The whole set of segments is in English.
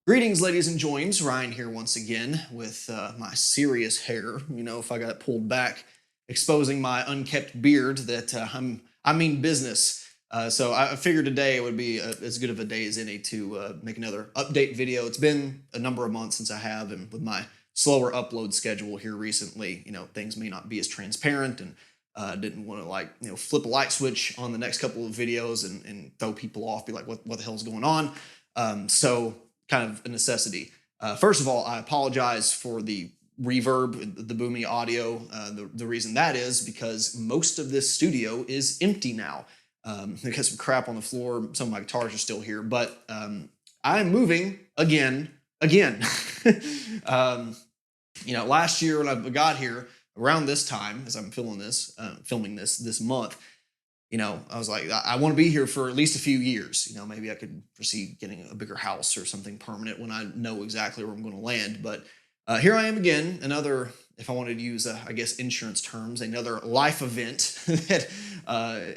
Greetings, ladies and joins. Ryan here once again with my serious hair. You know, if I got it pulled back, exposing my unkept beard, that I mean business. So I figured today it would be as good of a day as any to make another update video. It's been a number of months since I have, and with my slower upload schedule here recently, you know, things may not be as transparent, and didn't want to flip a light switch on the next couple of videos and throw people off, be like, what the hell's going on? So kind of a necessity. First of all, I apologize for the reverb, the boomy audio. The reason that is because most of this studio is empty now. I got some crap on the floor. Some of my guitars are still here, but I'm moving again. Last year when I got here around this time, as I'm filming this month, I was like, I want to be here for at least a few years. Maybe I could proceed getting a bigger house or something permanent when I know exactly where I'm going to land. But here I am again, another, if I wanted to use, I guess, insurance terms, another life event that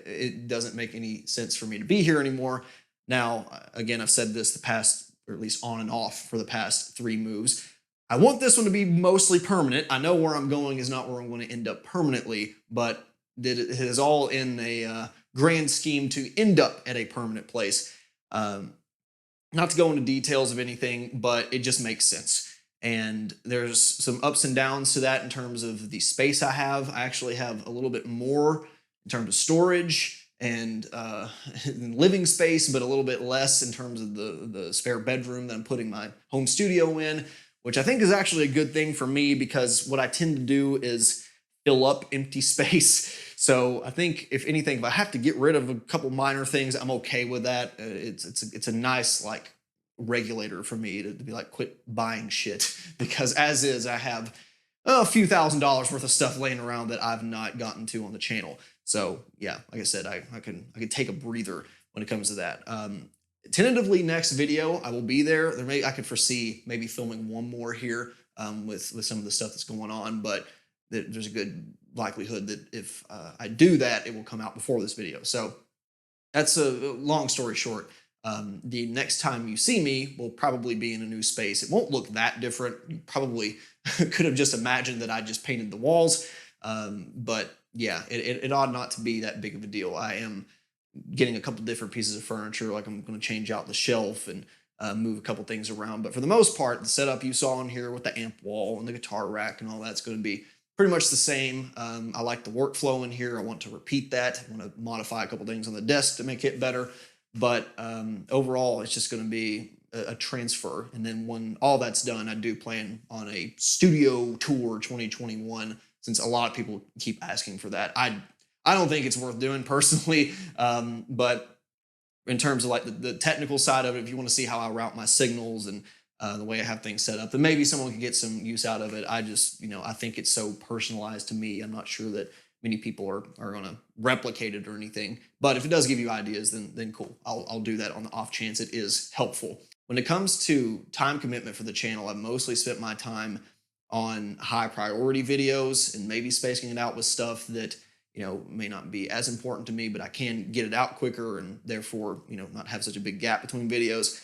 it doesn't make any sense for me to be here anymore. Now, again, I've said this the past, or at least on and off for the past 3 moves. I want this one to be mostly permanent. I know where I'm going is not where I'm going to end up permanently, but it is all in a grand scheme to end up at a permanent place. Not to go into details of anything, but it just makes sense. And there's some ups and downs to that in terms of the space I have. I actually have a little bit more in terms of storage and living space, but a little bit less in terms of the spare bedroom that I'm putting my home studio in, which I think is actually a good thing for me, because what I tend to do is fill up empty space. So I think, if anything, if I have to get rid of a couple minor things, I'm okay with that. It's a nice regulator for me to be like, quit buying shit, because as is, I have a few $1,000s worth of stuff laying around that I've not gotten to on the channel. So yeah, like I said, I can take a breather when it comes to that. Tentatively, next video I will be there. I could foresee maybe filming one more here with some of the stuff that's going on, but there's a good likelihood that if I do that, it will come out before this video. So that's a long story short. The next time you see me will probably be in a new space. It won't look that different. You probably could have just imagined that I just painted the walls. But yeah, it ought not to be that big of a deal. I am getting a couple different pieces of furniture. Like, I'm going to change out the shelf and move a couple things around. But for the most part, the setup you saw in here with the amp wall and the guitar rack and all that's going to be pretty much the same. I like the workflow in here. I want to repeat that. I want to modify a couple things on the desk to make it better. But overall, it's just going to be a transfer. And then when all that's done, I do plan on a studio tour 2021, since a lot of people keep asking for that. I don't think it's worth doing personally, but in terms of the technical side of it, if you want to see how I route my signals and the way I have things set up, then maybe someone could get some use out of it. I just, I think it's so personalized to me. I'm not sure that many people are going to replicate it or anything. But if it does give you ideas, then cool. I'll do that on the off chance it is helpful. When it comes to time commitment for the channel, I've mostly spent my time on high priority videos and maybe spacing it out with stuff that may not be as important to me, but I can get it out quicker and therefore, not have such a big gap between videos.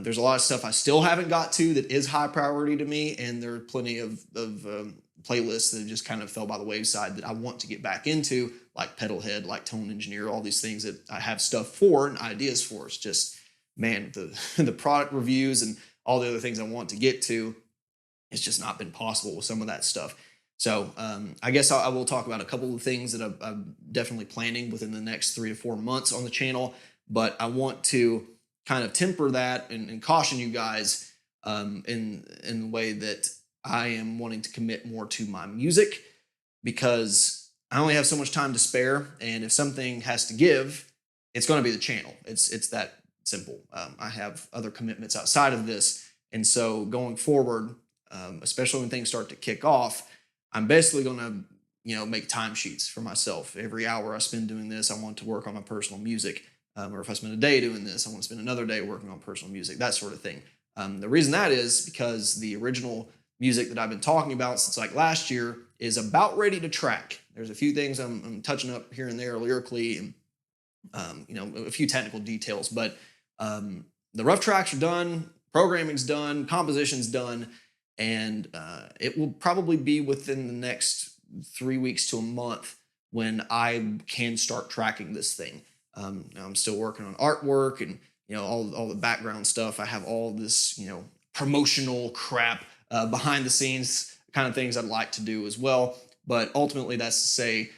There's a lot of stuff I still haven't got to that is high priority to me, and there are plenty of playlists that just kind of fell by the wayside that I want to get back into, like Pedalhead, like Tone Engineer, all these things that I have stuff for and ideas for. It's just, man, the product reviews and all the other things I want to get to, it's just not been possible with some of that stuff. So I guess I will talk about a couple of things that I'm definitely planning within the next 3 to 4 months on the channel, but I want to kind of temper that and caution you guys in the way that I am wanting to commit more to my music, because I only have so much time to spare, and if something has to give, it's going to be the channel. It's that simple. I have other commitments outside of this, and so going forward, especially when things start to kick off, I'm basically going to make timesheets for myself. Every hour I spend doing this, I want to work on my personal music. Or if I spend a day doing this, I want to spend another day working on personal music, that sort of thing. The reason that is because the original music that I've been talking about since last year is about ready to track. There's a few things I'm touching up here and there lyrically, and a few technical details, but the rough tracks are done. programming's done, composition's done, and it will probably be within the next 3 weeks to a month when I can start tracking this thing. Now I'm still working on artwork and all the background stuff. I have all this promotional crap behind the scenes kind of things I'd like to do as well. But ultimately, that's to say,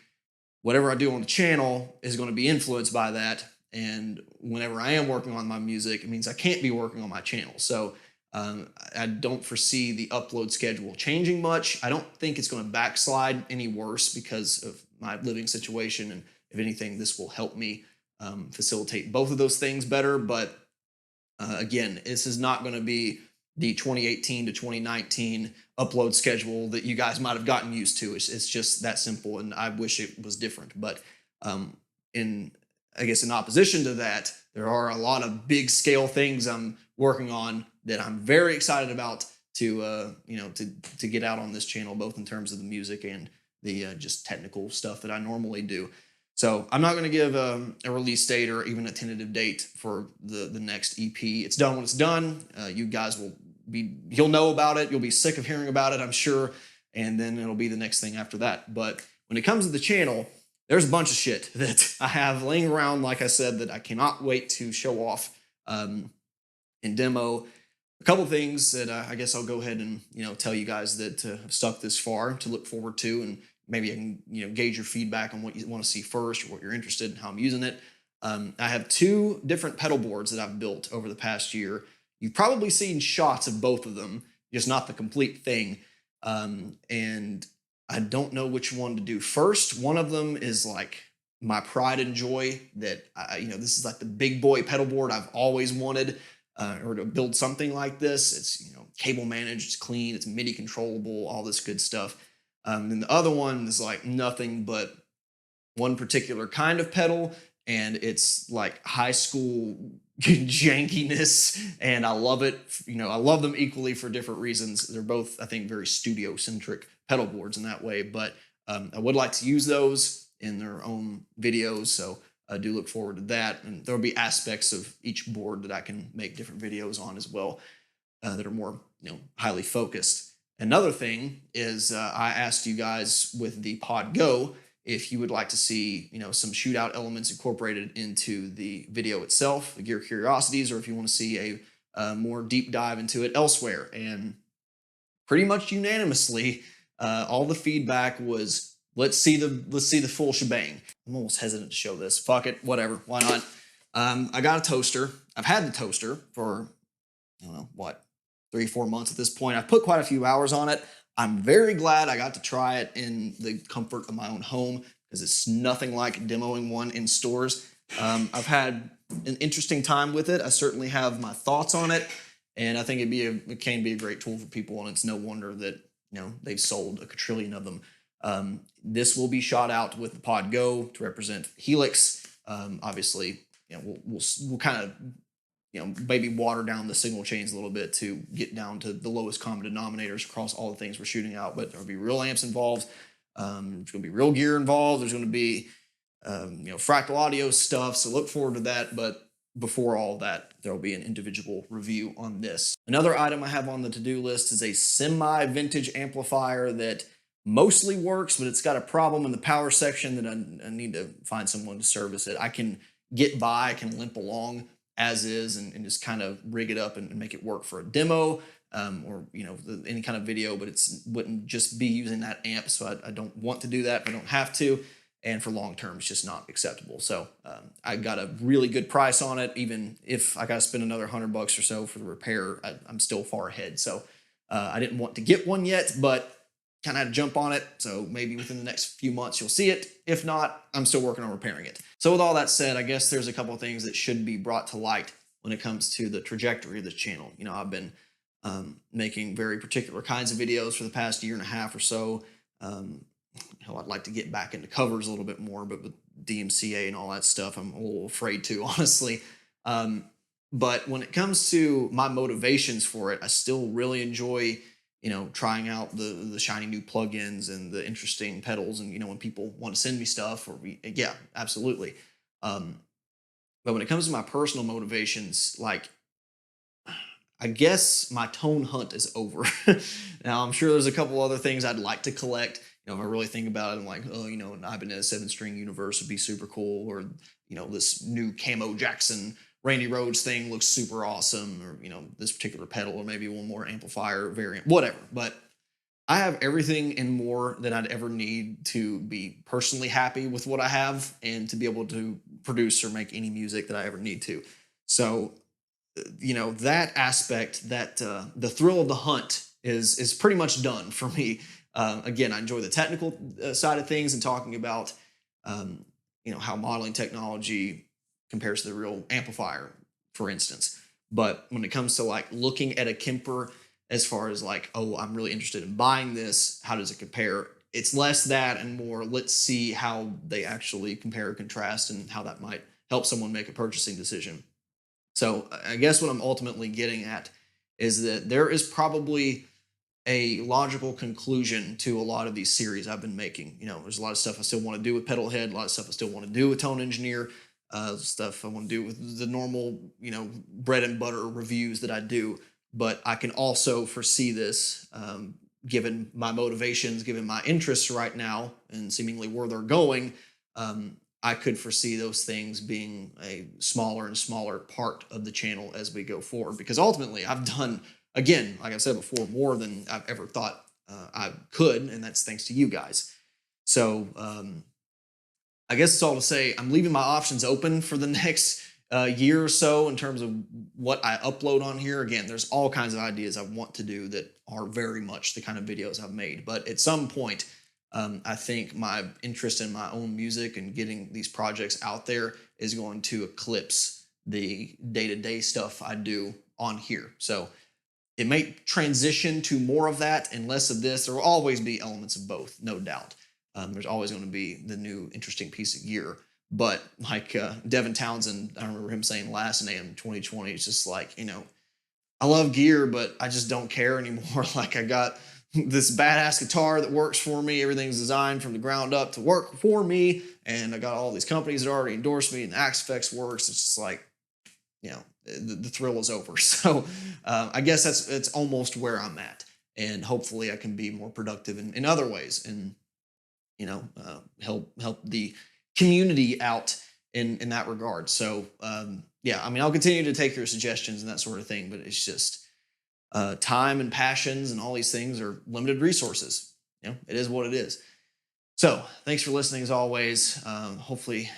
whatever I do on the channel is going to be influenced by that. And whenever I am working on my music, it means I can't be working on my channel. So I don't foresee the upload schedule changing much. I don't think it's going to backslide any worse because of my living situation. And if anything, this will help me facilitate both of those things better. But again, this is not going to be the 2018 to 2019 upload schedule that you guys might have gotten used to. It's just that simple, and I wish it was different. But in opposition to that, there are a lot of big scale things I'm working on that I'm very excited about to get out on this channel, both in terms of the music and the just technical stuff that I normally do. So I'm not going to give a release date or even a tentative date for the next EP. It's done when it's done. You guys you'll know about it. You'll be sick of hearing about it, I'm sure. And then it'll be the next thing after that. But when it comes to the channel, there's a bunch of shit that I have laying around, like I said, that I cannot wait to show off and demo. A couple things that I guess I'll go ahead and tell you guys that have stuck this far to look forward to, and maybe I can gauge your feedback on what you want to see first or what you're interested in, how I'm using it. I have 2 different pedal boards that I've built over the past year. You've probably seen shots of both of them, just not the complete thing. And I don't know which one to do first. One of them is like my pride and joy that this is like the big boy pedal board I've always wanted, or to build something like this. It's cable managed, it's clean, it's MIDI controllable, all this good stuff. And the other one is like nothing but one particular kind of pedal, and it's like high school jankiness, and I love it. I love them equally for different reasons. They're both, I think, very studio-centric pedal boards in that way, but I would like to use those in their own videos, so I do look forward to that. And there'll be aspects of each board that I can make different videos on as well that are more highly focused. Another thing is I asked you guys with the Pod Go if you would like to see some shootout elements incorporated into the video itself, the Gear Curiosities, or if you want to see a more deep dive into it elsewhere. And pretty much unanimously, all the feedback was, let's see the full shebang. I'm almost hesitant to show this. Fuck it, whatever, why not? I got a toaster. I've had the toaster for I don't know what, 3-4 months at this point. I've put quite a few hours on it. I'm very glad I got to try it in the comfort of my own home, because it's nothing like demoing one in stores. I've had an interesting time with it. I certainly have my thoughts on it, and I think it can be a great tool for people, and it's no wonder that they've sold a quadrillion of them. This will be shot out with the Pod Go to represent Helix. Obviously, we'll kind of maybe water down the signal chains a little bit to get down to the lowest common denominators across all the things we're shooting out. But there'll be real amps involved. There's going to be real gear involved. There's going to be fractal audio stuff. So look forward to that. But before all that, there'll be an individual review on this. Another item I have on the to-do list is a semi-vintage amplifier that mostly works, but it's got a problem in the power section that I need to find someone to service it. I can get by, I can limp along as is, and just kind of rig it up and make it work for a demo or any kind of video, but it wouldn't just be using that amp. So I don't want to do that, but I don't have to. And for long term, it's just not acceptable. So I got a really good price on it. Even if I got to spend another $100 or so for the repair, I'm still far ahead. So I didn't want to get one yet, but kind of had to jump on it. So maybe within the next few months, you'll see it. If not, I'm still working on repairing it. So with all that said, I guess there's a couple of things that should be brought to light when it comes to the trajectory of this channel. I've been making very particular kinds of videos for the past 1.5 years or so. I'd like to get back into covers a little bit more, but with DMCA and all that stuff, I'm a little afraid to, honestly. But when it comes to my motivations for it, I still really enjoy trying out the shiny new plugins and the interesting pedals, and when people want to send me stuff, yeah, absolutely. But when it comes to my personal motivations, like I guess my tone hunt is over. Now I'm sure there's a couple other things I'd like to collect. If I really think about it, I'm like, oh, an Ibanez 7 string universe would be super cool, or this new Camo Jackson Randy Rhodes thing looks super awesome, or this particular pedal, or maybe one more amplifier variant, whatever. But I have everything and more than I'd ever need to be personally happy with what I have and to be able to produce or make any music that I ever need to. So, that aspect, that the thrill of the hunt is pretty much done for me. Again, I enjoy the technical side of things and talking about, um, how modeling technology compares to the real amplifier, for instance. But when it comes to like looking at a Kemper, as far as like, oh, I'm really interested in buying this, how does it compare? It's less that and more, let's see how they actually compare or contrast and how that might help someone make a purchasing decision. So I guess what I'm ultimately getting at is that there is probably a logical conclusion to a lot of these series I've been making. There's a lot of stuff I still want to do with Pedalhead, a lot of stuff I still want to do with Tone Engineer, stuff I want to do with the normal, bread and butter reviews that I do. But I can also foresee this, given my motivations, given my interests right now, and seemingly where they're going. I could foresee those things being a smaller and smaller part of the channel as we go forward. Because ultimately, I've done, again, like I said before, more than I've ever thought I could, and that's thanks to you guys. So I guess it's all to say I'm leaving my options open for the next year or so in terms of what I upload on here. Again, there's all kinds of ideas I want to do that are very much the kind of videos I've made. But at some point, I think my interest in my own music and getting these projects out there is going to eclipse the day-to-day stuff I do on here. So it may transition to more of that and less of this. There will always be elements of both, no doubt. There's always going to be the new interesting piece of gear. But like Devin Townsend, I remember him saying last in AM 2020, it's just like, I love gear, but I just don't care anymore. Like I got this badass guitar that works for me. Everything's designed from the ground up to work for me. And I got all these companies that already endorsed me and the Axe Effects works. It's just like, the thrill is over. So I guess it's almost where I'm at. And hopefully I can be more productive in other ways and, help the community out in that regard. So yeah, I mean, I'll continue to take your suggestions and that sort of thing, but it's just time and passions and all these things are limited resources. It is what it is. So thanks for listening as always. Hopefully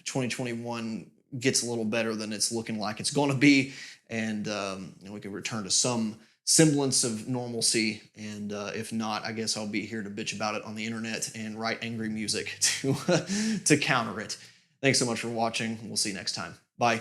2021 gets a little better than it's looking like it's going to be, and we can return to some semblance of normalcy. And if not, I guess I'll be here to bitch about it on the internet and write angry music to to counter it. Thanks so much for watching. We'll see you next time. Bye.